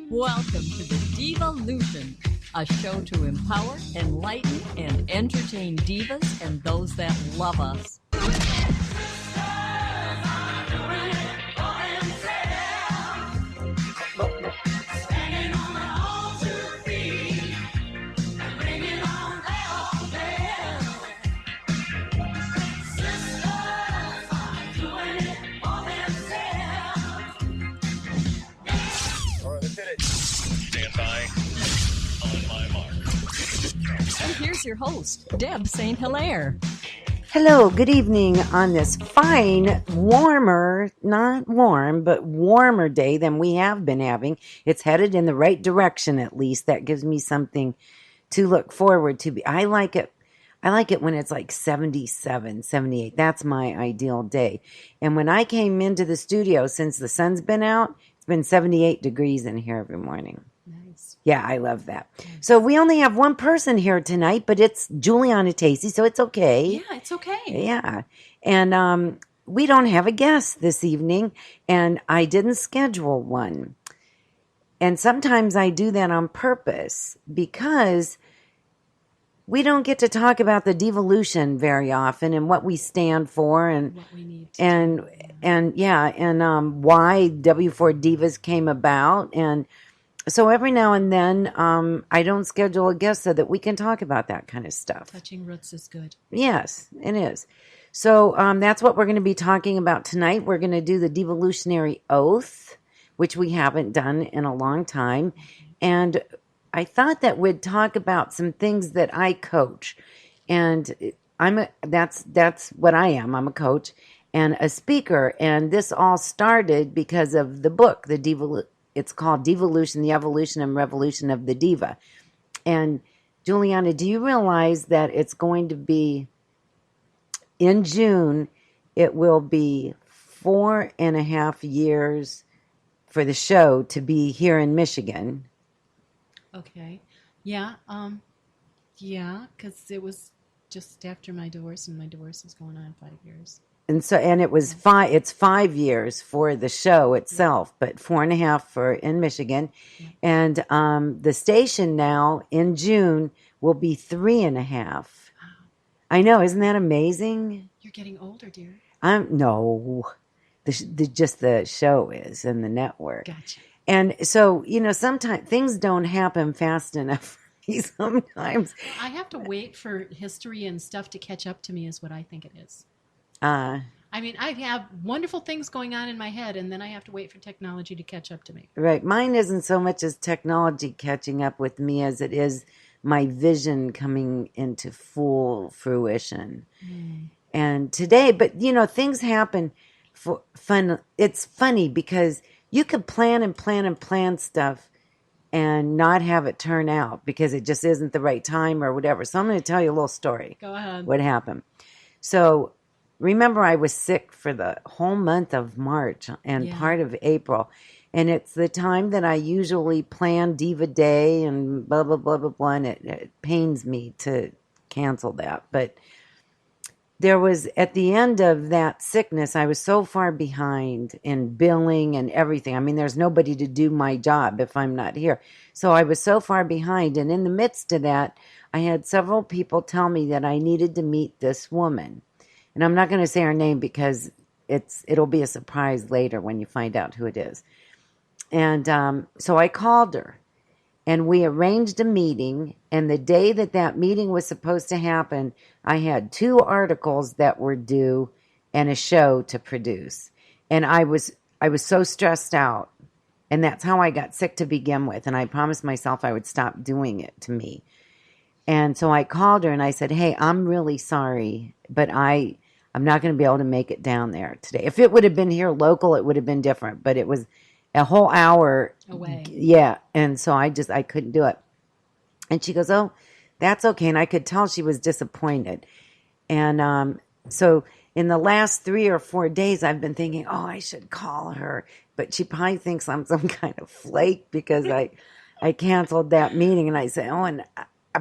Welcome to the Divolution, a show to empower, enlighten, and entertain divas and those that love us. And here's your host, Deb St.Hilaire. Hello, good evening on this fine, warmer, not warm, but warmer day than we have been having. It's headed in the right direction, at least. That gives me something to look forward to. I like it when it's like 77, 78. That's my ideal day. And when I came into the studio, since the sun's been out, it's been 78 degrees in here every morning. Nice. Yeah, I love that. So we only have one person here tonight, but it's Juliana Tacey, so it's okay. Yeah, it's okay. Yeah. And we don't have a guest this evening, and I didn't schedule one. And sometimes I do that on purpose because we don't get to talk about the devolution very often and what we stand for and what we need to and do. and why W4 Divas came about. And so every now and then I don't schedule a guest so that we can talk about that kind of stuff. Touching roots is good. Yes, it is. So that's what we're going to be talking about tonight. We're going to do the devolutionary oath, which we haven't done in a long time. And I thought that we'd talk about some things that I coach. And that's what I am. I'm a coach and a speaker. And this all started because of the book, it's called Devolution, the Evolution and Revolution of the Diva. And Juliana, do you realize that it's going to be in June, it will be 4.5 years for the show to be here in Michigan? Okay. Yeah. Because it was just after my divorce, and my divorce is going on 5 years. And it was it's 5 years for the show itself, but 4.5 for in Michigan. And the station now in June will be 3.5. Wow. I know, isn't that amazing? You're getting older, dear. No, just the show is and the network. Gotcha. And so, sometimes things don't happen fast enough for me sometimes. I have to wait for history and stuff to catch up to me is what I think it is. I mean, I have wonderful things going on in my head, and then I have to wait for technology to catch up to me. Right. Mine isn't so much as technology catching up with me as it is my vision coming into full fruition. And today, but things happen for fun. It's funny because you could plan and plan and plan stuff and not have it turn out because it just isn't the right time or whatever. So I'm going to tell you a little story. Go ahead. What happened. So remember, I was sick for the whole month of March and part of April. And it's the time that I usually plan Diva Day and blah, blah, blah, blah, blah. And it pains me to cancel that. But there was, at the end of that sickness, I was so far behind in billing and everything. I mean, there's nobody to do my job if I'm not here. So I was so far behind. And in the midst of that, I had several people tell me that I needed to meet this woman. And I'm not going to say her name because it'll be a surprise later when you find out who it is. And so I called her. And we arranged a meeting, and the day that meeting was supposed to happen, I had 2 articles that were due and a show to produce. And I was so stressed out, and that's how I got sick to begin with. And I promised myself I would stop doing it to me. And so I called her and I said, "Hey, I'm really sorry, but I'm not going to be able to make it down there today." If it would have been here local, it would have been different, but it was a whole hour away. Yeah. And so I couldn't do it. And she goes, "Oh, that's okay." And I could tell she was disappointed. And so in the last 3 or 4 days, I've been thinking, "Oh, I should call her." But she probably thinks I'm some kind of flake because I canceled that meeting. And I say,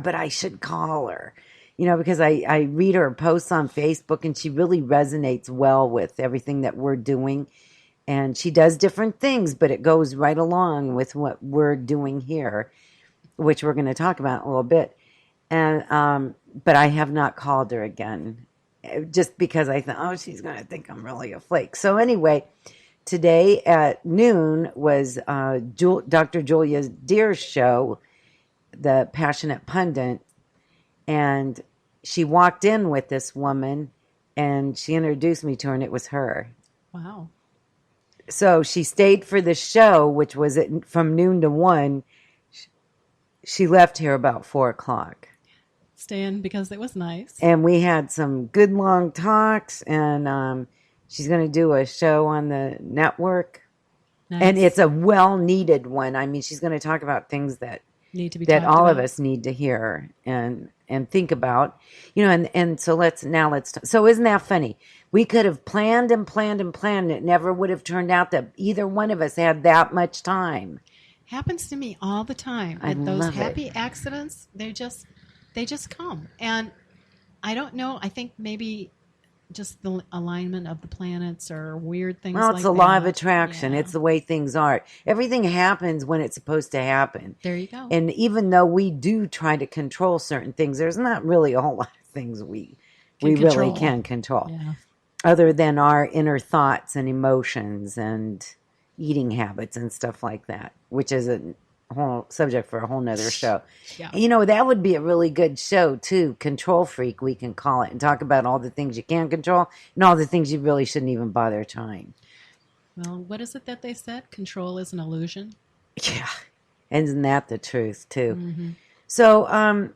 but I should call her. Because I read her posts on Facebook and she really resonates well with everything that we're doing. And she does different things, but it goes right along with what we're doing here, which we're going to talk about in a little bit. And but I have not called her again, just because I thought, oh, she's going to think I'm really a flake. So anyway, today at noon was Dr. Julia Deer's show, The Passionate Pundit, and she walked in with this woman, and she introduced me to her, and it was her. Wow. So she stayed for the show, which was from noon to 1. She left here about 4 o'clock. Staying because it was nice. And we had some good long talks, and she's going to do a show on the network. Nice. And it's a well-needed one. I mean, she's going to talk about things that need to be that all of us need to hear and think about. And so let's so isn't that funny? We could have planned and planned and planned. It never would have turned out that either one of us had that much time. Happens to me all the time. Those happy accidents, they just come. And I don't know, I think maybe just the alignment of the planets or weird things like that. Well, it's a law of attraction. Yeah. It's the way things are. Everything happens when it's supposed to happen. There you go. And even though we do try to control certain things, there's not really a whole lot of things we really can control. Yeah. Other than our inner thoughts and emotions and eating habits and stuff like that, which is a whole subject for a whole nother show. Yeah. That would be a really good show too. Control Freak, we can call it, and talk about all the things you can control and all the things you really shouldn't even bother trying. Well, what is it that they said? Control is an illusion. Yeah. Isn't that the truth too? Mm-hmm. So,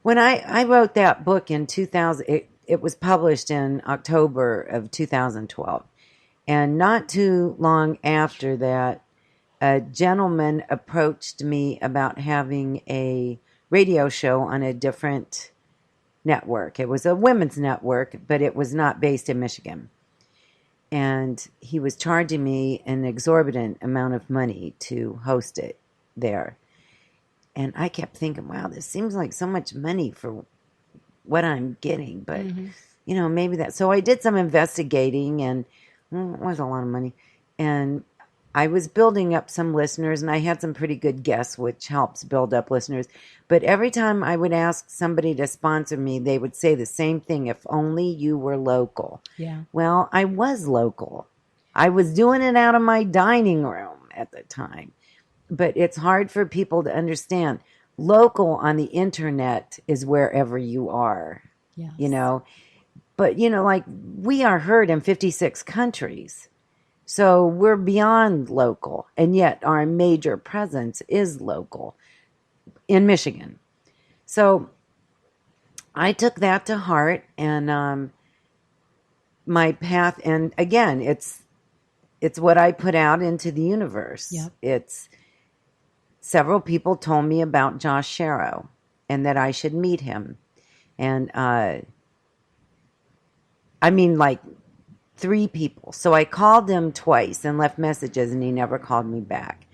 when I wrote that book in 2000, it was published in October of 2012. And not too long after that, a gentleman approached me about having a radio show on a different network. It was a women's network, but it was not based in Michigan. And he was charging me an exorbitant amount of money to host it there. And I kept thinking, wow, this seems like so much money for what I'm getting. But, maybe that. So I did some investigating, and it was a lot of money. And I was building up some listeners, and I had some pretty good guests, which helps build up listeners. But every time I would ask somebody to sponsor me, they would say the same thing, if only you were local. Yeah. Well, I was local. I was doing it out of my dining room at the time. But it's hard for people to understand. Local on the internet is wherever you are. Yes. But, like we are heard in 56 countries. So we're beyond local. And yet our major presence is local in Michigan. So I took that to heart, and my path, and again, it's what I put out into the universe. Yep. Several people told me about Josh Sharrow and that I should meet him. And, like 3 people. So I called him twice and left messages, and he never called me back.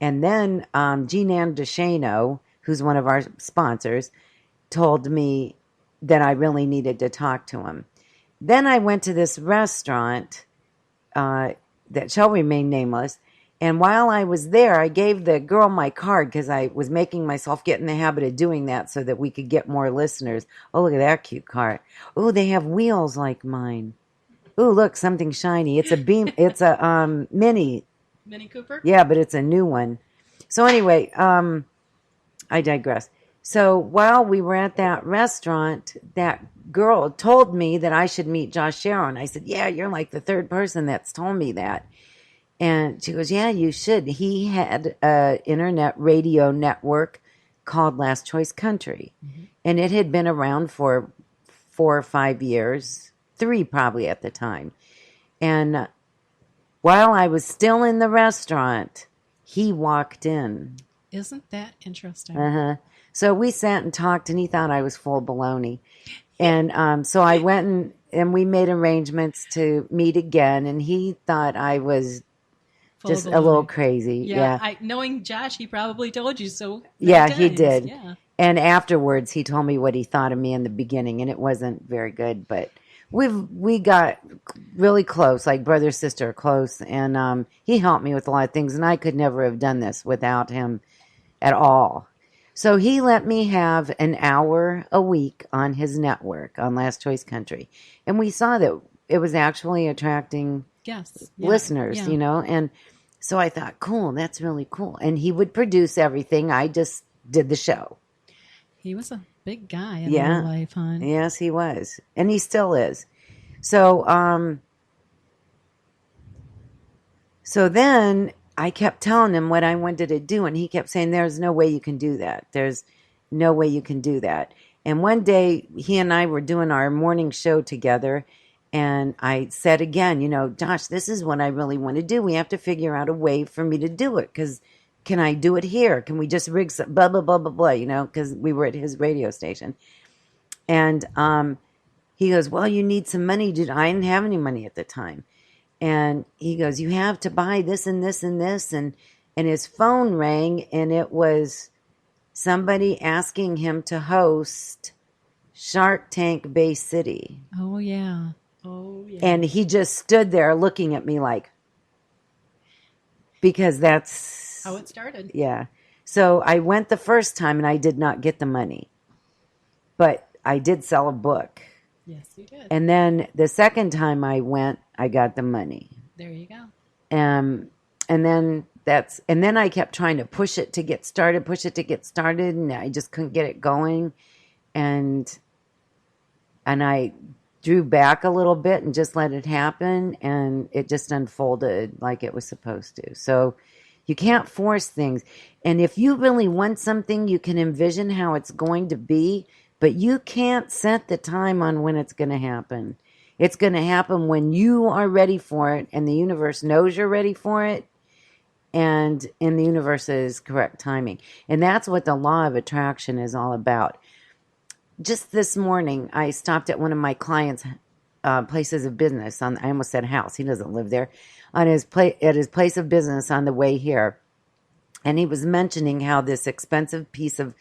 And then Jean-Ann DeShano, who's one of our sponsors, told me that I really needed to talk to him. Then I went to this restaurant that shall remain nameless. And while I was there, I gave the girl my card because I was making myself get in the habit of doing that so that we could get more listeners. Oh, look at that cute card. Oh, they have wheels like mine. Oh, look, something shiny. It's a beam. It's a Mini. Mini Cooper? Yeah, but it's a new one. So anyway, I digress. So while we were at that restaurant, that girl told me that I should meet Josh Sharrow. And I said, yeah, you're like the 3rd person that's told me that. And she goes, yeah, you should. He had an internet radio network called Last Choice Country. Mm-hmm. And it had been around for 4 or 5 years, 3 probably at the time. And while I was still in the restaurant, he walked in. Isn't that interesting? Uh-huh. So we sat and talked, and he thought I was full of baloney. And so I went and we made arrangements to meet again, and he thought I was just a little crazy. Yeah. Knowing Josh, he probably told you so. Yeah, times. He did. Yeah. And afterwards, he told me what he thought of me in the beginning, and it wasn't very good. But we got really close, like brother sister close, and he helped me with a lot of things, and I could never have done this without him at all. So he let me have an hour a week on his network on Last Choice Country, and we saw that it was actually attracting listeners, and so I thought, cool, that's really cool. And he would produce everything. I just did the show. He was a big guy in real life, hon. Yes, he was. And he still is. So, so then I kept telling him what I wanted to do, and he kept saying, there's no way you can do that. There's no way you can do that. And one day, he and I were doing our morning show together, and I said again, Josh, this is what I really want to do. We have to figure out a way for me to do it, because can I do it here? Can we just rig some blah, blah, blah, blah, blah, because we were at his radio station. And he goes, well, you need some money. I didn't have any money at the time. And he goes, you have to buy this and this and this. And his phone rang, and it was somebody asking him to host Shark Tank Bay City. Oh, yeah. Oh, yeah. And he just stood there looking at me like, because that's how it started. Yeah. So I went the first time, and I did not get the money. But I did sell a book. Yes, you did. And then the second time I went, I got the money. There you go. And then I kept trying to push it to get started, and I just couldn't get it going. And I drew back a little bit and just let it happen, and it just unfolded like it was supposed to. So you can't force things. And if you really want something, you can envision how it's going to be, but you can't set the time on when it's going to happen. It's going to happen when you are ready for it, and the universe knows you're ready for it, and in the universe's correct timing. And that's what the law of attraction is all about. Just this morning, I stopped at one of my clients' places of business. I almost said house. He doesn't live there. At his place of business on the way here. And he was mentioning how this expensive piece of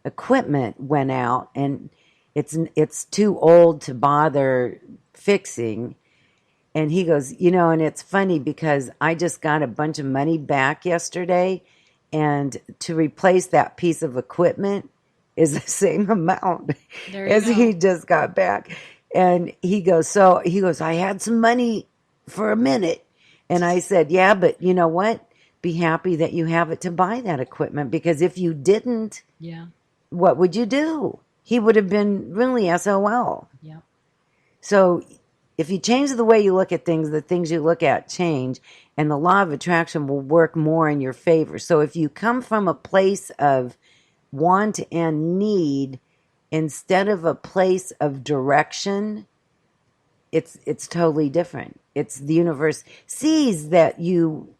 equipment went out, and it's too old to bother fixing. And he goes, and it's funny because I just got a bunch of money back yesterday, and to replace that piece of equipment is the same amount as he just got back. And he goes, I had some money for a minute. And I said, yeah, but you know what? Be happy that you have it to buy that equipment, because if you didn't, what would you do? He would have been really SOL. Yeah. So if you change the way you look at things, the things you look at change, and the law of attraction will work more in your favor. So if you come from a place of want and need instead of a place of direction, it's totally different. It's the universe sees that you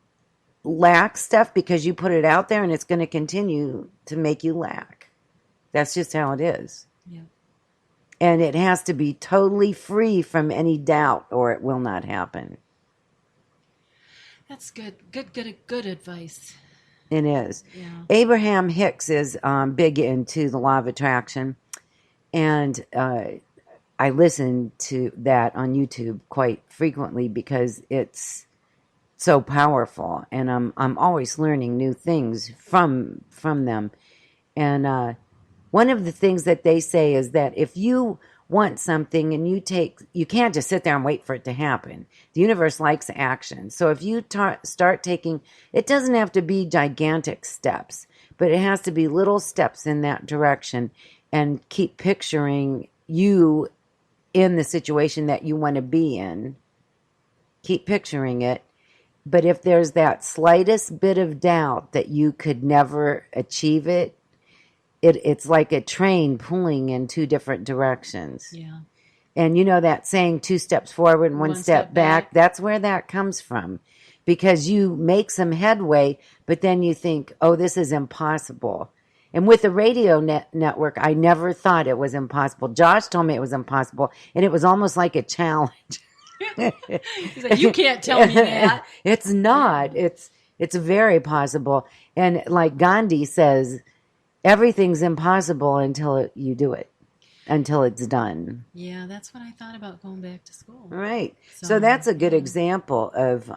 lack stuff because you put it out there, and it's going to continue to make you lack. That's just how it is. Yeah. And it has to be totally free from any doubt, or it will not happen. That's good. Good advice. It is. Yeah. Abraham Hicks is big into the law of attraction, and I listen to that on YouTube quite frequently because it's so powerful, and I'm always learning new things from them. And one of the things that they say is that if you want something and you can't just sit there and wait for it to happen. The universe likes action. So if you start taking, it doesn't have to be gigantic steps, but it has to be little steps in that direction, and keep picturing you in the situation that you want to be in. Keep picturing it. But if there's that slightest bit of doubt that you could never achieve it, it's like a train pulling in two different directions. Yeah. And you know that saying, 2 steps forward and one step back? That's where that comes from. Because you make some headway, but then you think, oh, this is impossible. And with the radio network, I never thought it was impossible. Josh told me it was impossible, and it was almost like a challenge. He's like, you can't tell me that. It's not. It's very possible. And like Gandhi says, everything's impossible until you do it. until it's done. Yeah, that's what I thought about going back to school. Right. So that's a good example of